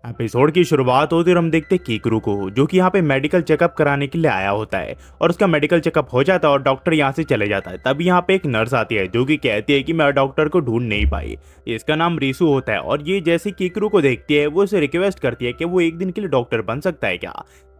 Episode की शुरुआत होती है और हम देखते हैं कीकरू को जो कि यहाँ पे मेडिकल चेकअप कराने के लिए आया होता है और उसका मेडिकल चेकअप हो जाता है और डॉक्टर यहाँ से चले जाता है। तब यहाँ पे एक नर्स आती है जो कि कहती है कि मैं डॉक्टर को ढूंढ नहीं पाई। इसका नाम रीसू होता है और ये जैसे कीकरू को देखती है वो उसे रिक्वेस्ट करती है कि वो एक दिन के लिए डॉक्टर बन सकता है क्या।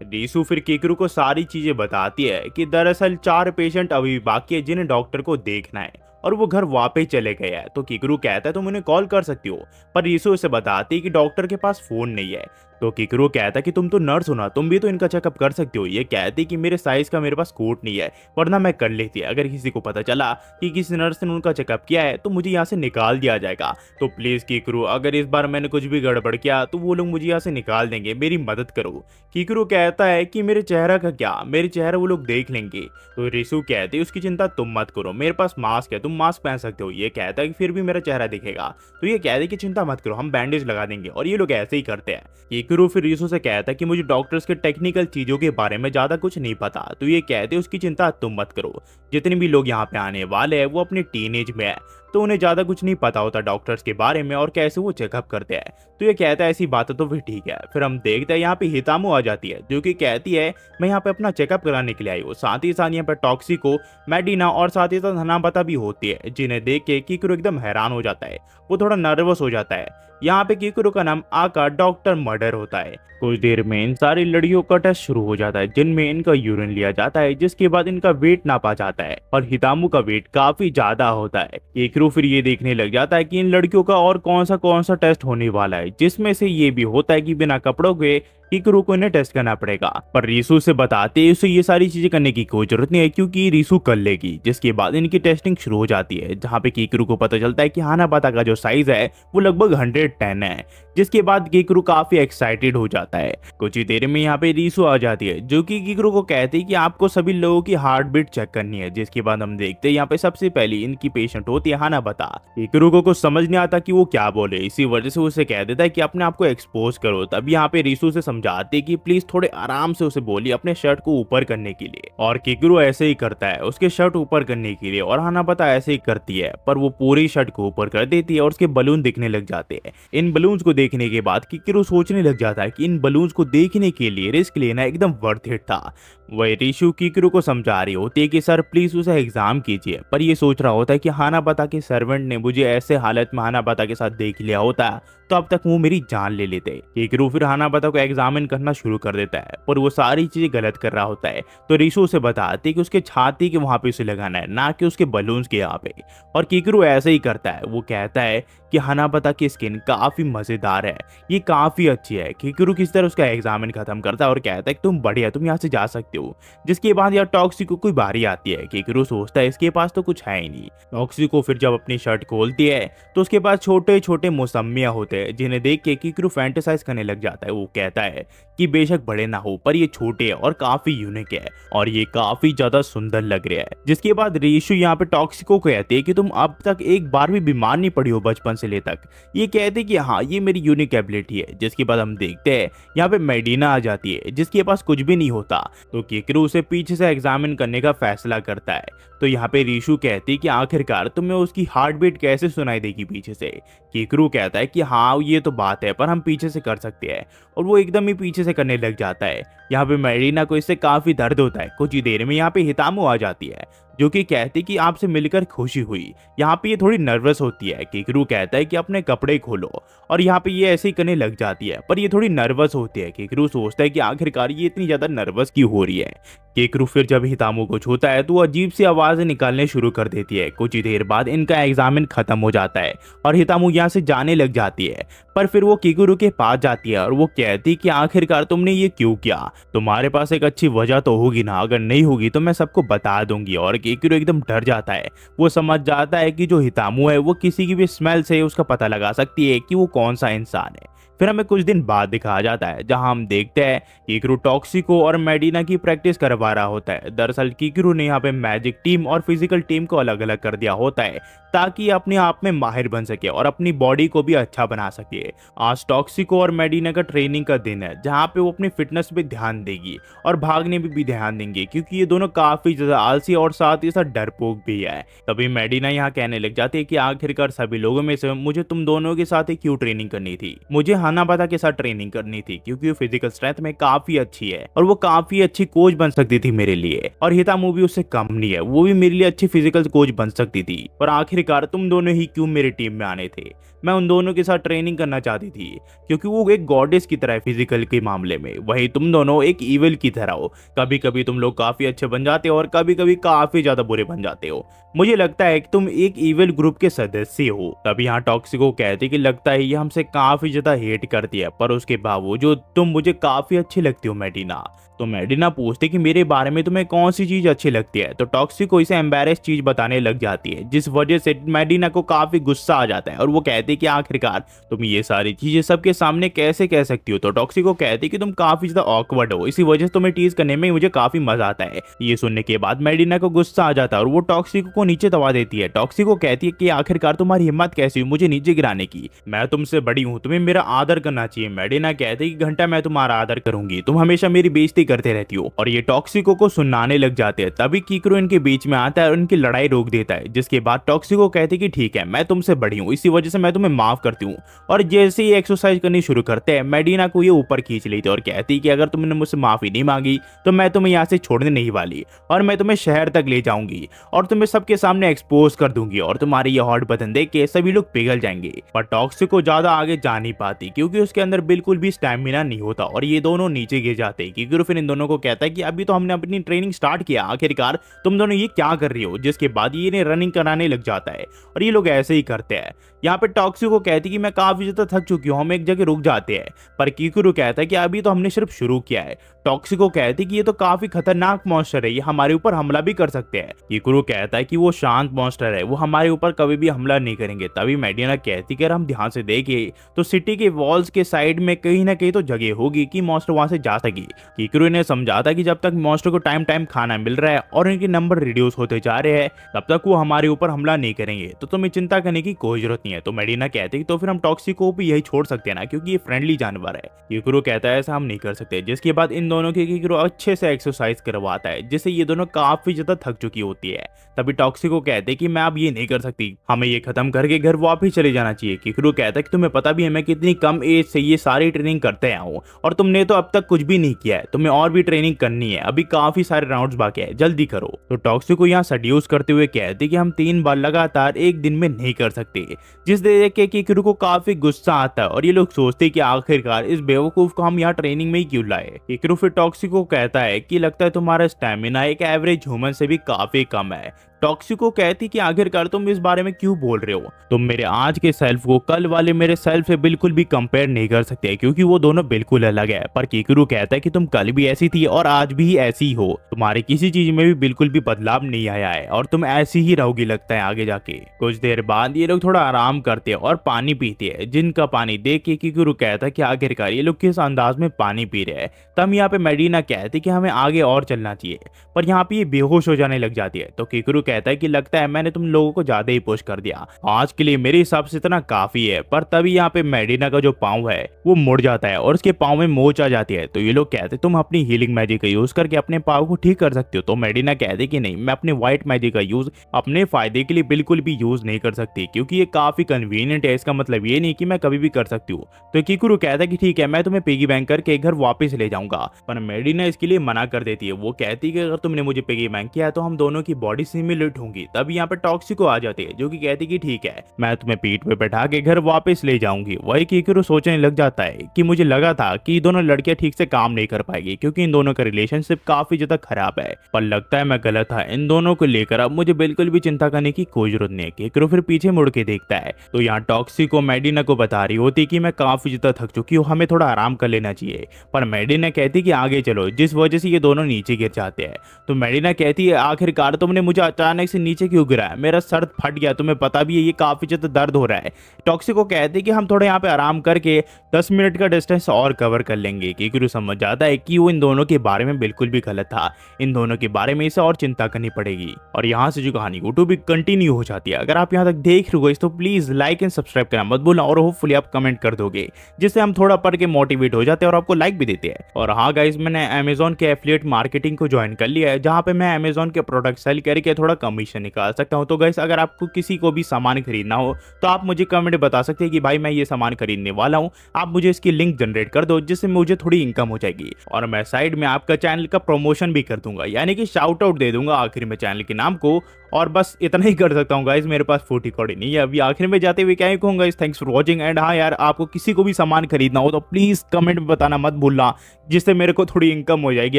रीसू फिर कीकरू को सारी चीजें बताती है कि दरअसल 4 पेशेंट अभी भी बाकी है जिन्हें डॉक्टर को देखना है और वो घर वापस चले गए हैं। तो कीकरू कहता है तुम उन्हें कॉल कर सकती हो, पर रीसू उसे बताती है कि डॉक्टर के पास फोन नहीं है। तो कीकरू कहता है कि तुम तो नर्स हो ना, तुम भी तो इनका चेकअप कर सकती हो। ये कहती कि मेरे साइज का मेरे पास कोट नहीं है वरना मैं कर लेती। अगर किसी को पता चला कि किसी नर्स ने उनका चेकअप किया है तो मुझे यहाँ से निकाल दिया जाएगा। तो प्लीज कीकरू, अगर इस बार मैंने कुछ भी गड़बड़ किया तो वो लोग मुझे यहाँ से निकाल देंगे, मेरी मदद करो। कीकरू कहता है कि मेरे चेहरा का क्या, मेरे चेहरा वो लोग देख लेंगे। तो रीसू कहती है उसकी चिंता तुम मत करो, मेरे पास मास्क है, तुम मास्क पहन सकते हो। ये कहता है कि फिर भी मेरा चेहरा दिखेगा। तो ये कहते कि चिंता मत करो, हम बैंडेज लगा देंगे। और ये लोग ऐसे ही करते हैं। कीकरू फिर रीसू से कहता है कि मुझे डॉक्टर्स के टेक्निकल चीजों के बारे में ज्यादा कुछ नहीं पता। तो ये कहते उसकी चिंता तुम मत करो, जितने भी लोग यहाँ पे आने वाले हैं वो अपने टीनेज में है तो उन्हें ज्यादा कुछ नहीं पता होता डॉक्टर्स के बारे में और कैसे वो चेकअप करते हैं। तो ये कहता है ऐसी बात तो फिर ठीक है। फिर हम देखते हैं यहाँ पे हितामो आ जाती है जो कि कहती है मैं यहाँ पे अपना चेकअप कराने के लिए आई हूँ। साथ ही साथ यहाँ पे टॉक्सिको, मेडिना और साथ ही साथ हनाबता भी होती है, जिन्हें देख के कीकरू एकदम हैरान हो जाता है, वो थोड़ा नर्वस हो जाता है। यहाँ पे कीकरू का नाम आका डॉक्टर मर्डर होता है। कुछ देर में इन सारी लड़कियों का टेस्ट शुरू हो जाता है जिनमें इनका यूरिन लिया जाता है, जिसके बाद इनका वेट नापा जाता है और हितामू का वेट काफी ज्यादा होता है। कीकरू फिर ये देखने लग जाता है कि इन लड़कियों का और कौन सा टेस्ट होने वाला है, जिसमें से ये भी होता है कि बिना कपड़ों के कीकरू को इन्हें टेस्ट करना पड़ेगा। पर रीसू से बताते उसे ये सारी चीजें करने की कोई जरूरत नहीं है क्योंकि रीसू कर लेगी। जिसके बाद इनकी टेस्टिंग शुरू हो जाती है जहाँ पे कीकरू को पता चलता है कि हानाबाता का जो साइज है वो लगभग 110 है। जिसके बाद कीकरू काफी एक्साइटेड हो जाता है। कुछ ही देर में यहाँ पे रीसू आ जाती है जो कि कीकरू को कहती है कि आपको सभी लोगों की हार्ट बीट चेक करनी है। जिसके बाद हम देखते हैं यहाँ पे सबसे पहले इनकी पेशेंट होती है हानाबाता। कीकरू को कुछ समझ नहीं आता कि वो क्या बोले, इसी वजह से उसे कह देता है कि अपने आप को एक्सपोज करो। तब यहाँ पे रीसू से समझाते कि प्लीज थोड़े आराम से उसे बोलिए अपने शर्ट को ऊपर करने के लिए। और कीकरू ऐसे ही करता है उसके शर्ट ऊपर करने के लिए और हानाबाता ऐसे ही करती है, पर वो पूरी शर्ट को ऊपर कर देती है और उसके बलून दिखने लग जाते हैं। इन बलून्स को देखने के बाद कीकरू सोचने लग जाता है कि इन बलून्स को देखने के लिए रिस्क लेना एकदम वर्थ इट था। वही रीशु कीकरू को समझा रही होती है कि सर प्लीज उसे एग्जाम कीजिए, पर ये सोच रहा होता है कि हानाबाता के सर्वेंट ने मुझे ऐसे हालत में हानाबाता के साथ देख लिया होता तो अब तक वो मेरी जान ले लेते। कीकरू फिर हानाबाता को एग्जामिन करना शुरू कर देता है, पर वो सारी चीजें गलत कर रहा होता है। तो रीशु उसे बताती है कि उसके छाती के वहां पे उसे लगाना है, ना कि उसके बलून्स के यहाँ पे। और कीकरू ऐसे ही करता है, वो कहता है कि हानाबाता की स्किन काफी मजेदार है, ये काफी अच्छी है। कीकरू किस तरह उसका एग्जामिन खत्म करता है और कहता है कि तुम बढ़िया, तुम यहाँ से जा सकते हो। जिसके बाद यार टॉक्सिको कोई बारी आती है। कीकरू सोचता है इसके पास तो कुछ है ही नहीं। टॉक्सिको फिर जब अपनी शर्ट खोलती है तो उसके पास छोटे छोटे मौसमियां होते हैं, जिन्हें देख के कीकरू फैंटेसाइज करने लग जाता है। वो कहता है कि बेशक बड़े ना हो पर ये छोटे है और काफी यूनिक है और ये काफी ज्यादा सुंदर लग रहा है। जिसके बाद रीशु यहाँ पे टॉक्सिको को कहती है कि तुम अब तक एक बार भी बीमार नहीं पड़ी हो बचपन से ले तक। ये कहते कि हाँ ये मेरी यूनिक एबिलिटी है। जिसके बाद हम देखते हैं यहाँ पे मेडिना आ जाती है जिसके पास कुछ भी नहीं होता। तो कीकरू उसे पीछे से एग्जामिन करने का फैसला करता है। तो यहाँ पे रीशु कहती है कि आखिरकार तुम्हें उसकी हार्ट बीट कैसे सुनाई देगी पीछे से। कीकरू कहता है कि हाँ ये तो बात है पर हम पीछे से कर सकते हैं, और वो एकदम ही पीछे से करने लग जाता है। यहाँ पे मेडिना को इससे काफी दर्द होता है। कुछ ही देर में यहाँ पे हितामो आ जाती है जो कि कहती कि आपसे मिलकर खुशी हुई। यहाँ पे ये थोड़ी नर्वस होती है। कीकरू कहता है कि अपने कपड़े खोलो, और यहाँ पे ये ऐसे ही करने लग जाती है, पर ये थोड़ी नर्वस होती है। कीकरू सोचता है कि आखिरकार ये इतनी ज्यादा नर्वस क्यों हो रही है। कीकरू फिर जब हितामो को छूता है तो वो अजीब सी आवाजें निकालने शुरू कर देती है। कुछ ही देर बाद इनका एग्जामिन खत्म हो जाता है और हितामो यहाँ से जाने लग जाती है, पर फिर वो कीकरू के पास जाती है और वो कहती कि आखिरकार तुमने ये क्यों किया, तुम्हारे पास एक अच्छी वजह तो होगी ना, अगर नहीं होगी तो मैं सबको बता दूंगी। और कीकरू एकदम डर जाता है। वो समझ जाता है कि जो हितामो है वो किसी की भी स्मेल से उसका पता लगा सकती है कि वो कौन सा इंसान है। फिर हमें कुछ दिन बाद दिखाया जाता है जहां हम देखते हैं कीकरू टॉक्सिको और मेडिना की प्रैक्टिस करवा रहा होता है। दरअसल कीकरू ने यहाँ पे मैजिक टीम और फिजिकल टीम को अलग अलग कर दिया होता है ताकि अपने आप में माहिर बन सके और अपनी बॉडी को भी अच्छा बना सके। आज टॉक्सिको और मेडिना का ट्रेनिंग का दिन है जहाँ पे वो अपनी फिटनेस पे ध्यान देगी और भागने में भी ध्यान देंगे, क्योंकि ये दोनों काफी ज्यादा आलसी और साथ ही साथ डरपोक भी है। तभी मेडिना यहाँ कहने लग जाती है कि आखिरकार सभी लोगों में से मुझे तुम दोनों के साथ ही क्यों ट्रेनिंग करनी थी, मुझे हानाबाता के साथ ट्रेनिंग करनी थी क्योंकि वो फिजिकल स्ट्रेंथ में काफी अच्छी है और वो काफी अच्छी कोच बन सकती थी मेरे लिए। और हितामू भी उससे कम नहीं है, वो भी मेरे लिए अच्छी फिजिकल कोच बन सकती थी। और आखिरकार तुम दोनों ही क्यों मेरी टीम में आने थे? मैं उन दोनों के साथ ट्रेनिंग करना चाहती थी क्योंकि वो एक गॉडेस की तरह है फिजिकल के मामले में, वही तुम दोनों एक इविल की तरह हो। कभी कभी तुम लोग काफी अच्छे बन जाते हो और कभी कभी काफी ज्यादा बुरे बन जाते हो। मुझे लगता है कि तुम एक इविल ग्रुप के सदस्य हो। तभी यहाँ टॉक्सिको कहती कि लगता है ये हमसे काफी ज्यादा हेट करती है, पर उसके बावजूद तुम मुझे काफी अच्छी लगती हो मेडिना। तो मेडिना पूछती कि मेरे बारे में तुम्हें कौन सी चीज अच्छी लगती है, तो टॉक्सिको इसे एम्बैरेस चीज बताने लग जाती है, जिस वजह से मेडिना को काफी गुस्सा आ जाता है और वो कहती है कि आखिरकार तुम ये सारी चीजें सबके सामने कैसे कह सकती हो। तो टॉक्सिको कहती कि तुम काफी ज्यादा ऑकवर्ड हो, इसी वजह से तुम्हें टीज करने में मुझे काफी मजा आता है। ये सुनने के बाद मेडिना को गुस्सा आ जाता है और वो टॉक्सिको को नीचे दबा देती है। टॉक्सिको कहती है कि आखिरकार तुम्हारी हिम्मत कैसी हुई मुझे नीचे गिराने की? मैं तुमसे बड़ी हूँ, तुम्हें मेरा आदर करना चाहिए। मेडिना कहती है कि घंटा मैं तुम्हारा आदर करूंगी, तुम हमेशा मेरी बेइज्जती करते रहती हो। और ये टॉक्सिको को सुनाने लग जाते हैं। तभी कीकरो इनके बीच में आता है और उनकी लड़ाई रोक देता है, जिसके बाद टॉक्सिको कहती है कि ठीक है मैं तुमसे बड़ी हूँ, इसी वजह से मैं तुम्हें माफ करती हूँ। और जैसे ही एक्सरसाइज करनी शुरू करते हैं मेडिना को ये ऊपर खींच लेती है और कहती है कि अगर तुमने मुझसे माफी नहीं मांगी तो मैं तुम्हें यहाँ से छोड़ने नहीं वाली और मैं तुम्हें शहर तक ले जाऊंगी और तुम्हें सबके सामने एक्सपोज कर दूंगी और तुम्हारी ये हॉट बदन देख के सभी लोग पिघल जाएंगे। पर टॉक्सिको ज्यादा आगे जा नहीं पाती क्योंकि उसके अंदर बिल्कुल भी स्टैमिना नहीं होता और ये दोनों नीचे गिर जाते हैं। कीकरो फिर इन दोनों को कहता है कि अभी तो हमने अपनी ट्रेनिंग स्टार्ट किया, आखिरकार तुम दोनों ये क्या कर रही हो? जिसके बाद ये इन्हें रनिंग कराने लग जाता है और ये लोग ऐसे ही करते हैं। यहाँ पे टॉक्सिको कहती कि मैं काफी ज्यादा थक चुकी हूँ, हम एक जगह रुक जाते हैं। पर कीकुरो कहता है कि अभी तो हमने सिर्फ शुरू किया है। टॉक्सिको कहती कि ये तो काफी खतरनाक मॉन्स्टर है, ये हमारे ऊपर हमला भी कर सकते हैं। कीकुरो कहता है कि वो शांत मॉन्स्टर है, वो हमारे ऊपर कभी भी हमला नहीं करेंगे। तभी मेडिना कहती कि अगर हम ध्यान से देखें तो सिटी के वॉल्स के साइड में कहीं ना कहीं तो जगह होगी कि मॉन्स्टर वहां से जा सके। कीकुरो ने समझाता कि जब तक मॉन्स्टर को टाइम टाइम खाना मिल रहा है और इनके नंबर रिड्यूस होते जा रहे हैं तब तक वो हमारे ऊपर हमला नहीं करेंगे, तो तुम्हें चिंता करने की कोई जरूरत नहीं है। तो मेडिना कहती तो फिर हम टॉक्सिको भी यही छोड़ सकते हैं ना, क्योंकि ये फ्रेंडली जानवर है। कीकुरो कहता है ऐसा हम नहीं कर सकते। जिसके बाद इन दोनों की कीकुरो अच्छे से एक्सरसाइज करवाता है, जिससे ये दोनों काफी ज्यादा थक चुकी होती है। तभी टॉक्सिको कहते कि मैं अब ये नहीं कर सकती, हमें ये खत्म करके घर वापस चले जाना चाहिए। कीकुरो कहता है कि तुम्हें पता भी है मैं कितनी कम एज से ये सारी ट्रेनिंग करते आया हूँ और तुमने तो अब तक कुछ भी नहीं किया है, तुम्हें और भी ट्रेनिंग करनी है, अभी काफी सारे राउंड्स बाकी है, जल्दी करो। तो टॉक्सिको यहाँ सड्यूस करते हुए कहते कि हम 3 बार लगातार एक दिन में नहीं कर सकते, जिस देख के कीकुरो को काफी गुस्सा आता है और ये लोग सोचते कि आखिरकार इस बेवकूफ को हम यहाँ ट्रेनिंग में ही क्यों लाए। कीकुरो फिर टॉक्सिको कहता है कि लगता है तुम्हारा स्टैमिना एक एवरेज ह्यूमन से भी काफी कम है। टॉक्सिको कहती कि आखिरकार तुम इस बारे में क्यों बोल रहे हो? तुम मेरे आज के सेल्फ को कल वाले मेरे सेल्फ से बिल्कुल भी कंपेयर नहीं कर सकते क्योंकि वो दोनों बिल्कुल अलग है। पर कीकुरो कहता है कि तुम कल भी ऐसी थी और आज भी ऐसी हो, तुम्हारे किसी चीज में भी बिल्कुल भी बदलाव नहीं आया है और तुम ऐसी ही रहोगी लगता है आगे जाके। कुछ देर बाद ये लोग थोड़ा आराम करते हैं और पानी पीते हैं, जिनका पानी देख के कीकुरो कहता है कि आखिरकार ये लोग किस अंदाज में पानी पी रहे हैं। तब यहाँ पे मेडिना कहती कि हमें आगे और चलना चाहिए, पर यहाँ पे ये बेहोश हो जाने लग जाती है। तो कीकुरो कहता है कि लगता है मैंने तुम लोगों को ज्यादा ही पुश कर दिया, आज के लिए मेरे हिसाब से इतना काफी है। पर तभी यहाँ पे मेडिना का जो पाँव है वो मुड़ जाता है और उसके पाँव में मोच आ जाती है। तो ये लोग कहते तुम अपनी हीलिंग मैजिक का यूज करके अपने पाँव को ठीक कर सकते हो। तो मेडिना कहते कि नहीं, मैं अपने व्हाइट मैजिक का यूज अपने फायदे के लिए बिल्कुल भी यूज नहीं कर सकती क्योंकि ये काफी कन्वीनियंट है, इसका मतलब ये नहीं कि मैं कभी भी कर सकती हूँ। तो कीकुरो कहता है कि ठीक है मैं तुम्हें पिगी बैंक करके घर वापस ले जाऊंगा, पर मेडिना इसके लिए मना कर देती है। वो कहती है कि अगर तुमने मुझे पिगी बैंक किया तो हम दोनों की बॉडी सिमिलर होंगी। तब यहाँ पे टॉक्सिको आ जाती है जो कि कहती कि ठीक है मैं तुम्हें पीठ पे बैठा के घर वापस ले जाऊंगी। वही कीकुरो सोचने लग जाता है कि मुझे लगा था कि दोनों लड़कियां ठीक से काम नहीं कर पाएगी क्योंकि इन दोनों का रिलेशनशिप काफी ज्यादा खराब है, पर लगता है मैं गलत था। इन दोनों को लेकर अब मुझे बिल्कुल भी चिंता करने की कोई जरूरत नहीं है। कीकुरो फिर पीछे मुड़ के देखता है तो यहाँ टॉक्सिको मेडिना को बता रही होती कि मैं काफी ज्यादा थक चुकी हूँ, हमें थोड़ा आराम कर लेना चाहिए। पर मेडिना कहती कि आगे चलो, जिस वजह से ये दोनों नीचे गिर जाते हैं। तो मेडिना कहती है आखिरकार तुमने मुझे अचानक से नीचे क्यों गिराया, मेरा सर फट गया, तुम्हें पता भी है ये काफी ज्यादा दर्द हो रहा है। टॉक्सिको कहते कि हम थोड़ा यहाँ पे आराम करके 10 मिनट का डिस्टेंस और कवर कर लेंगे। कीकुरो समझ जाता है कि वो इन दोनों के बारे में बिल्कुल भी गलत था, इन दोनों के बारे में इसे और चिंता करनी पड़ेगी। और यहाँ से जो कहानी को भी कंटिन्यू हो जाती है। अगर आप यहाँ तक देख रहे हो तो प्लीज लाइक एंड सब्सक्राइब करना मत भूलना और होपफुली आप कमेंट कर दोगे, जिससे हम थोड़ा पढ़ के मोटिवेट हो जाते हैं और आपको लाइक भी देते हैं। और हाँ गाइज, मैंने अमेजोन के एफिलिएट मार्केटिंग को ज्वाइन कर लिया है, जहाँ पे मैं अमेजोन के प्रोडक्ट सेल करके थोड़ा कमीशन निकाल सकता हूँ। तो गाइस अगर आपको किसी को भी सामान खरीदना हो तो आप मुझे कमेंट में बता सकते हैं कि भाई मैं ये सामान खरीदने वाला हूँ, आप मुझे इसकी लिंक जनरेट कर दो जिससे मुझे थोड़ी इनकम हो जाएगी और मैं साइड में आपका चैनल का प्रमोशन भी कर दूंगा, यानी कि शाउट आउट दे दूंगा आखिर में चैनल के नाम को। और बस इतना ही कर सकता हूँ गाइस, मेरे पास फूटी कौड़ी नहीं है। अभी आखिर में जाते हुए क्या ही कहूँगा, थैंक्स फॉर वॉचिंग। एंड हाँ यार, आपको किसी को भी सामान खरीदना हो तो प्लीज कमेंट में बताना मत भूलना, जिससे मेरे को थोड़ी इनकम हो जाएगी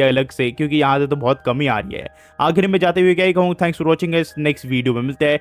अलग से, क्योंकि यहाँ से तो बहुत कमी आ रही है। आखिर में जाते हुए क्या ही कहूँ, thanks for watching. Next video में मिलते हैं।